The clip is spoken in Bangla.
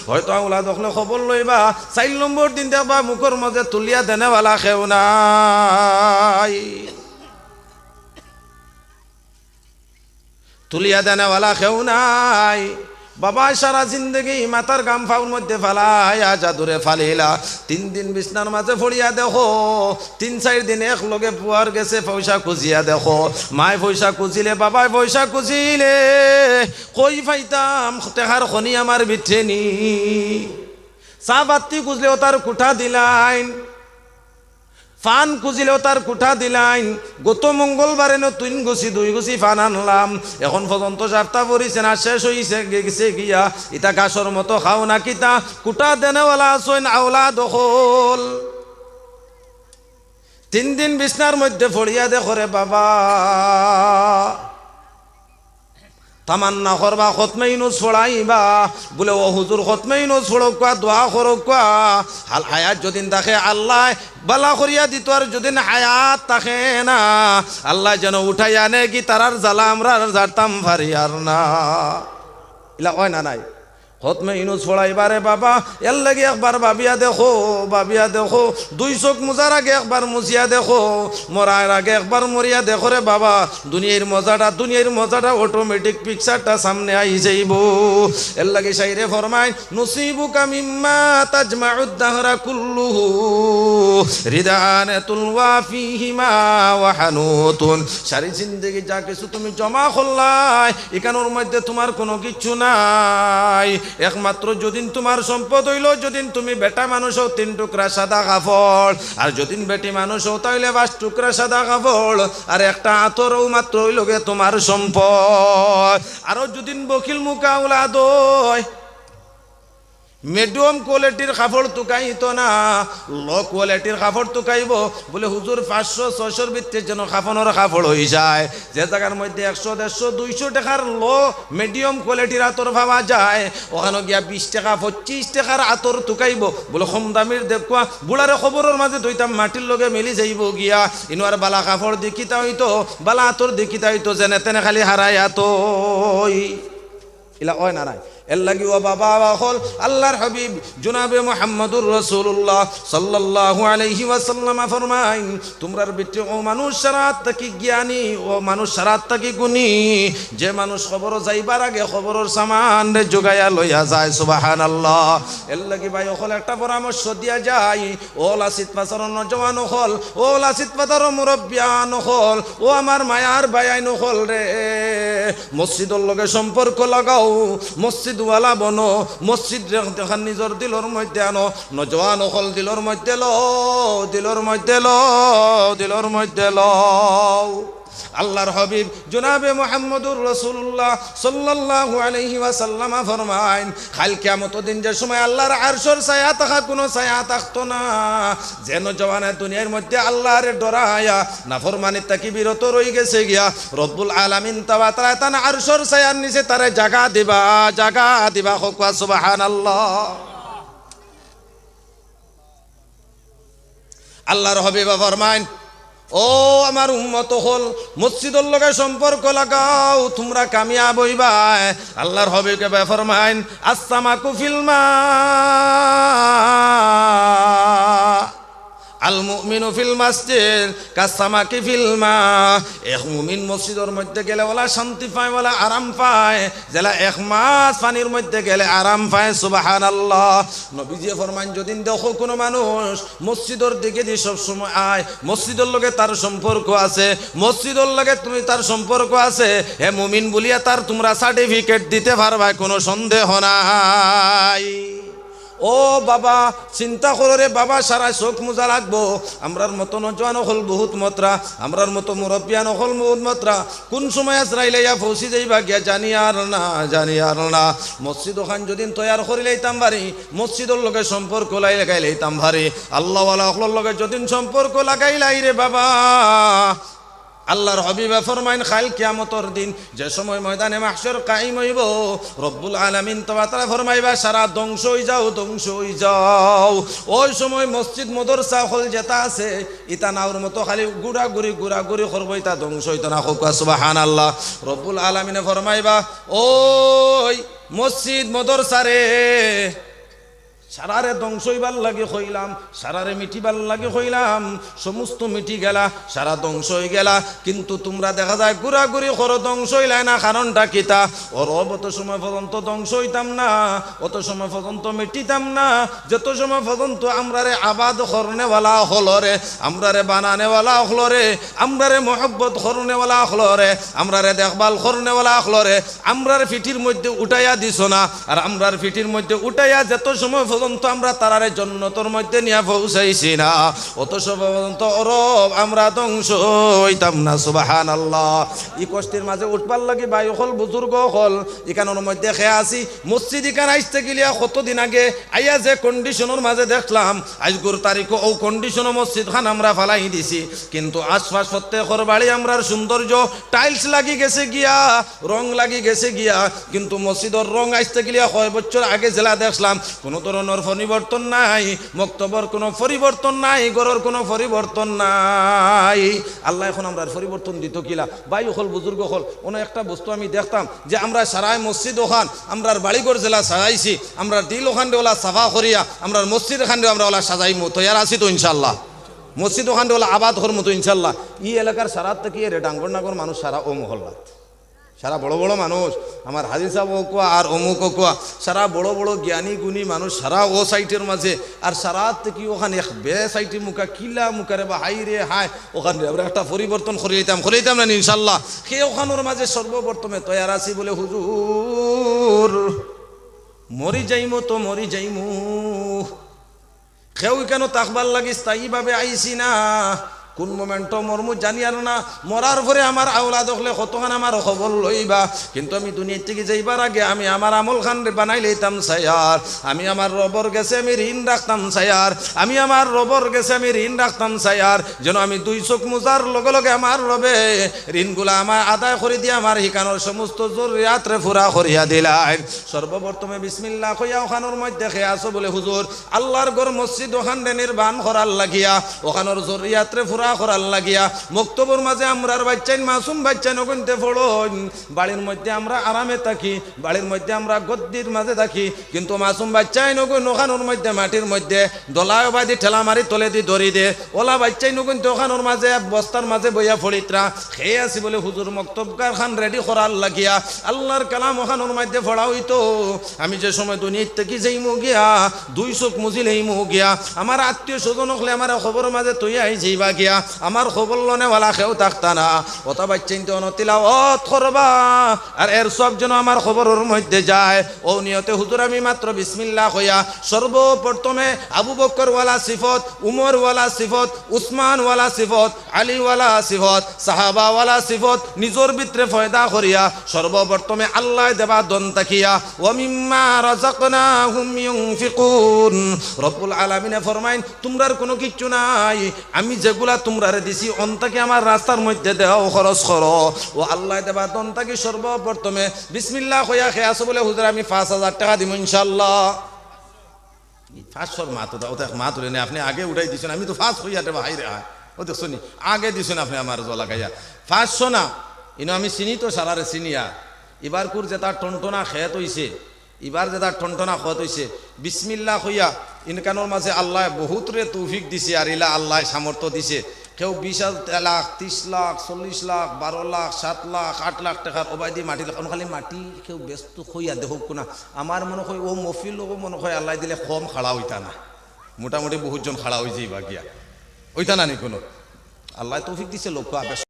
হয়তো আওলাদ হলে খবর লইবা 4 নম্বর দিন দেখবা মুখর মাঝে তুলিয়া দেনেওয়ালা কেউ নাই, তুলিয়া দেনেওয়ালা কেউ নাই। বাবা সারা জিন্দগি মাথার গাম ফাউর মধ্যে ফালাইয়া জাদুরে ফালিলা, 3 দিন বিছনার মাঝে ফড়িয়া দেখো, 3-4 দিন এক লগে পুয়ার গেছে পয়সা খুঁজিয়া দেখো। মায় পয়সা খুঁজিলে, বাবায় পয়সা খুঁজিলে, কই পাইতাম টেকার খনি আমার বিঠে নি। চা বাতি খুঁজলেও তার কুঠা দিলাইন, ফান খুঁজিলেও তার কুঠা দিলাইন। গত মঙ্গলবারে 3 গুছি 2 গুছি ফান আনলাম, এখন পর্যন্ত 4টা পরিছে না, শেষ হইছে গেছে গিয়া। ইতা গাছর মতো খাও না কিতা, কুঠা দেনেওয়ালা আসইন আওলাদ হল। 3 দিন বিছনার মধ্যে ফড়িয়া দেখো রে বাবা, তামান্না করবা খতমে ইউনুস পড়াইবা, বলে ও হুজুর খতমে ইউনুস পড়ক, দোয়া করক, হাল হায়াত যদিন থাকে আল্লাহ বালা করিয়া দিত, আর যদিন হায়াত থাকে না আল্লাহ যেন উঠাই আনে কি তারার জ্বালা আমরা জারতাম ভারি আর না। ইলা হয় না নাই? খতমে ইউনুস পড়াইবারে বাবা এর লাগে একবার ভাবিয়া দেখো, ভাবিয়া দেখো, 2 চোখ মুজার আগে একবার মুছিয়া দেখো, মরার আগে একবার মরিয়া দেখো রে বাবা। দুনিয়ার মজাটা অটোমেটিক পিকচারটা সামনে আই যাইব। এর লাগে শাইরে ফরমায়, নসিবুকা মিম্মা তাজমাউদ দাহরা কুল্লুহু রিদানাতুল ওয়া ফিহিমা ওয়া হানুতুন। সারি জিন্দেগি যা কিছু তুমি জমা করলাই, এখানোর মধ্যে তোমার কোনো কিছু নাই। একমাত্র যদিন তোমার সম্পদ হইল, যদিন তুমি বেটা মানুষ হও 3 টুকরা সাদা কাপড়, আর যদিন বেটি মানুষ হও তাইলে 5 টুকরা সাদা কাপড়, আর একটা আতরও মাত্র হইল গে তোমার সম্পদ। আরো যদিন বকিল মুখা আওলাদ হয়, মিডিয়াম কোয়ালিটির কাপড় তুকাইতো না, লো কোয়ালিটির কাপড় তুকাইব। বলে হুজুর 500-600 ভিত্তির যেন কাপড়ের কাপড় হয়ে যায়, যে জায়গার মধ্যে 100-150-200 টাকার লো মিডিয়াম কোয়ালিটির আতর পাওয়া যায়, ওখানে গিয়া 20 টাকা 25 টাকার আতর তুকাইব। বলে কম দামির দেখুয়া বুড়ারে খবরের মাঝে দইতাম মাটির লগে মিলি যাইব গিয়া। ইনোয়ার বালা কাপড় দেখিতা হইতো, বালা আতর দেখিতা হইতো, যেনে তেনে খালি হারাই আতো ইলা হয় না নাই? এর লাগি ও বাবা হল আল্লাহর হাবিব জনাবে মুহাম্মদুর রাসূলুল্লাহ সাল্লাল্লাহু আলাইহি ওয়াসাল্লাম ফরমাইন, তোমরার বিটি ও মানুষ সারাত তাকি জ্ঞানী, ও মানুষ সারাত তাকি গুণী, যে মানুষ খবর যাইবার আগে খবরের সামান জোগাইয়া লইয়া যায়। সুবহানাল্লাহ। এর লাগি ভাই হল একটা পরামর্শ দিয়া যায়, ও লাসিত পাসার নজওয়ান হল, ও লাসিত পাসার মুরব্বিয়ান হল, ও আমার মায়ার ভাইয়াইন হল রে, মসজিদের লগে সম্পর্ক লাগাও, মসজিদ ওয়ালা বনো, মসজিদ নিজের দিলর মধ্যে আনো। নজওয়ান হল দিলর মধ্যে লও, দিলর মধ্যে লও, দিলর মধ্যে লও। আল্লাহর হাবিব জনাবে মুহাম্মদুর রাসূলুল্লাহ সাল্লাল্লাহু আলাইহি ওয়াসাল্লাম ফরমাইন, কাল কিয়ামতের দিন যে সময় আল্লাহর আরশের ছায়া থাকা কোনো ছায়া থাকতো না, যেন জওয়ানে দুনিয়ার মধ্যে আল্লাহর ডরায়া নাফরমানির থেকে বিরত রই গেছে গিয়া, রব্বুল আলামিন তাআলা তার আরশের ছায়ার নিচে তারে জায়গা দিবা, জায়গা দিবা। হোক সুবহানাল্লাহ। আল্লাহর হাবিব ফরমাইন, ও আমার উম্মত হল মসজিদের লগে সম্পর্ক লাগাও, তোমরা কামিয়াব হইবা। আল্লাহর হাবিবকে ফরমাইন, আসসামাকু ফিল মা আল মুমিনু ফিল মাসজিদ কাসামাকি ফিল মা। এক মুমিন মসজিদের মধ্যে গেলে ওলা শান্তি পায়, ওলা আরাম পায়, যেলা 1 মাস পানির মধ্যে গেলে আরাম পায়। সুবহানাল্লাহ। নবীজি ফরমান, যদি দেখো কোনো মানুষ মসজিদের দিকে দিয়ে সবসময় আয়, মসজিদের লগে তার সম্পর্ক আছে, মসজিদের লগে তুমি তার সম্পর্ক আছে, হে মুমিন বলিয়া তার তোমরা সার্টিফিকেট দিতে পারবা, কোনো সন্দেহ নাই। ও বাবা চিন্তা করো রে বাবা, সারা চোখ মোজা লাগবো। আমরার মতো নজওয়ান হল বহুত মাত্রা, আমরার মতো মুরব্বিয়ান হল বহুত মাত্রা, কোন সময় আজরাইলাইয়া পৌঁছি যাইবা গিয়া জানি আর না, জানি আর না। মসজিদ ওখান যদি তৈয়ার করি লাইতাম ভারি, মসজিদের লগে সম্পর্ক লাগাই লাইতাম ভারি, আল্লাহ ওয়ালা হলর লগে যদি সম্পর্ক লাগাই লাই রে বাবা, আল্লাহর হাবিব ফরমাইন, কাল কিয়ামতের দিন যে সময় ময়দানে মাহশর কায়েম হইব, রব্বুল আলামিন তাআলা ফরমাইবা, সারা ধ্বংস হই যাও, ধ্বংস হই যাও। ওই সময় মসজিদ মাদ্রাসা হল যেটা আছে, ইটা নাওর মতো খালি গুড়াগুড়ি করব, ইটা ধ্বংস হইতো না। হোক সুবহানাল্লাহ। রব্বুল আলামিনে ফরমাইবা, ওই মসজিদ মাদ্রাসা রে, সারারে ধ্বংস হইবার লাগে হইলাম, সারারে মিটিবার লাগে হইলাম, সমস্ত মিটি গেলা, সারা ধ্বংস হয়ে গেলা। কিন্তু তোমরা দেখা যায় ঘুরাঘুরি করো, ধ্বংস হইলাই না। কারণটা কিতা? অরব অত সময় পর্যন্ত ধ্বংস হইতাম না, অত সময় পর্যন্ত মিটিতাম না, যত সময় পর্যন্ত আমরারে আবাদ করনেওয়ালা হলরে, আমরারে বানানেওয়ালা হলরে, আমরারে মোহব্বত করনেওয়ালা হলরে, আমরারে দেখভাল করনেওয়ালা হলরে আমরার ফিটির মধ্যে উঠাইয়া দিছ না। আর আমরার ফিটির মধ্যে উঠাইয়া যত সময় পর্যন্ত আমরা তারারে জন্নতর মধ্যে নিয়ে পৌঁছাইছি না, অত সময় পর্যন্ত অরব আমরা ধ্বংস হইতাম না। সুবহানাল্লাহ। ই কষ্টের মাঝে উঠবার লাগে ভাই হল, বুজুর্গ হল, এখানোর মধ্যে খেয়ে আসি মসজিদ এখান আসতে গেলিয়া কতদিন আগে আইয়া যে কন্ডিশনের মাঝে দেখলাম, আজগুর তারিখও ও কন্ডিশন মসজিদ খান আমরা ফালাই দিছি। কিন্তু আশপাশ প্রত্যেকের বাড়ি আমরার সৌন্দর্য টাইলস লাগি গেছে গিয়া, রং লাগি গেছে গিয়া, কিন্তু মসজিদের রং আসতে গেলিয়া কয় বছর আগে জেলা দেখলাম কোনো ধরনের পরিবর্তন নাই, মক্তবর কোনো পরিবর্তন নাই, গরর কোনো পরিবর্তন নাই। আল্লাহ এখন আমরা পরিবর্তন দিত কিলা ভাই হল, বুজুর্গ হল। অন্য একটা বস্তু আমি দেখতাম যে আমরা সারাই মসজিদ ওখান আমরার বাড়িঘর জেলা সাজাইছি, আমরা দিল ওখান ওলা সাফা করিয়া আমরা মসজিদ এখান আমরা ওলা সাজাই তৈয়ার আছি তো ইনশাল্লাহ। মসজিদ ওখান ওলা আবাদ হর মতো ইনশাল্লাহ। ই এলাকার সারাত থেকে রে ডাঙ্গর নাগর মানুষ সারা ও মহল্লা, সারা বড় বড় মানুষ, আমার হাজির সাহেব কোয়া আর অমুক কোয়া, সারা বড় বড় জ্ঞানী গুণী মানুষ সারা ও সাইটের মাঝে। আর সারাত থেকে ওখানে এক বে সাইটে মুখা কিলা মুখারে বা হাই রে হাই, ওখানে আমরা একটা পরিবর্তন করিতাম না ইনশাল্লাহ। সে ওখানোর মাঝে সর্বপ্রথমে তৈয়ার আছি বলে হুজুর মরি যাইমু তো মরি যাইমু, কেউ কেন তাকবার লাগিস তাইভাবে আইসি না, কোন মোমেন্ট মরমু জানি আর না, মরার পরে আমার আওলাদ হলে কতখান আমার খবর লইবা। কিন্তু আমি দুনিয়ার থেকে যাইবার আগে আমি আমার আমল খান বানাই লইতাম সায়ার, আমি আমার রবর গেছে আমি ঋণ রাখতাম সায়ার, আমি আমার রবর গেছে আমি ঋণ রাখতাম সায়ার, যেন আমি দুই চোখ মুজার লগে লগে আমার রবে ঋণগুলা আমার আদায় করে দিয়ে আমার হিকানোর সমস্ত জরুরিয়াতরে পুরা করিয়া দিলাই। সর্বপ্রথমে বিসমিল্লাহ কইয়া ওখানোর মধ্যে খেয়ে আসো বলে হুজুর আল্লাহর ঘর মসজিদ ওখান নির্বাণ করার লাগিয়া, ওখানোর জরুরিয়াতরে করার লাগিয়া, মক্তবর মাঝে আমরার বাচ্চাইন মাসুম বাচ্চা নগনতে পড়ন, বাড়ির মধ্যে আমরা আরামে থাকি, বাড়ির মধ্যে আমরা গদ্দির মাঝে থাকি, কিন্তু মাসুম বাচ্চাই নগন ওখানোর মধ্যে মাটির মধ্যে দলায় বাদি ঠেলা মারি তলে দি দড়ি দে, ওলা বাচ্চাই নগন তো ওখানোর মাঝে বস্তার মাঝে বইয়া ফড়িতরা খেয়ে আসি বলে হুজুর মক্তবকার খান রেডি করার লাগিয়া আল্লাহর কালাম ওখানোর মধ্যে পড়া হইতো। আমি যে সময় দুনিয়ার থেকে যাইমু গিয়া দুই চোখ মুজিলেইমু গিয়া, আমার আত্মীয় স্বজন হলে আমার খবর মাঝে তৈয়াই যাইবা গিয়া, আমার খবর লনেওয়ালা কেউ থাকতা না, অত বাচ্চাইতে অনতিলাওয়াত করবা আর এর সব যেন আমার খবরের মধ্যে যায়। ও নিয়তে হুজুর আমি মাত্র বিসমিল্লাহ কইয়া সর্বপ্রথমে আবু বকর ওয়ালা সিফত, উমর ওয়ালা সিফত, উসমান ওয়ালা সিফত, আলী ওয়ালা সিফত, সাহাবা ওয়ালা সিফত নিজের ভিতরে ফয়দা করিয়া সর্বপ্রথমে আল্লাহ দেবা দন তাকিয়া ওয়া মিম্মা রাযাকনাহুম ইউনফিকুন। রব্বুল আলামিনে ফরমাইন তোমরার কোনো কিচ্ছু নাই, আমি যেগুলা তোমরা দিছি অন্তাকে আমার রাস্তার মধ্যে দেও খরচ করো। ও আল্লাহ দেবা দন্তাকে সর্বপ্রথমে বিসমিল্লাহ কইয়া খেয়ে আসো বলে হুজুর আমি 5,000 টাকা দিব ইনশাল্লাহ। 500 মা তো মা তুলে নেই, আপনি আগে উঠাই দিছেন, আমি তো 5 হইয়া দেবা হাই রে হাই, ও দেখছো নি আগে দিছেন আপনি আমার জলা গাইয়া 500 না, ইনো আমি চিনি তো সারারে চিনিয়া। এবার কুর যেটা টনটনা খেত হইছে, এবার যেটা টনটনা খত হইছে বিসমিল্লাহ কইয়া ইনকানোর মাঝে আল্লাহ বহুত রে তৌফিক দিছে আর ইলা আল্লাহ সামর্থ্য দিছে। কেউ 20 লাখ 30 লাখ 40 লাখ 12 লাখ 7 লাখ 8 লাখ টাকার ওবাই দিয়ে মাটি লাগানো, খালি মাটি কেউ ব্যস্ত হইয়া দেখুক না। আমার মনে হয় ও মফিল ও মনে হয় আল্লাহ দিলে কম খাড়া হইতা না, মোটামুটি বহুতজন খাড়া হয়ে যাইবা গিয়া ওইটা না নি কোনো, আল্লাহ তৌফিক দিছে লোক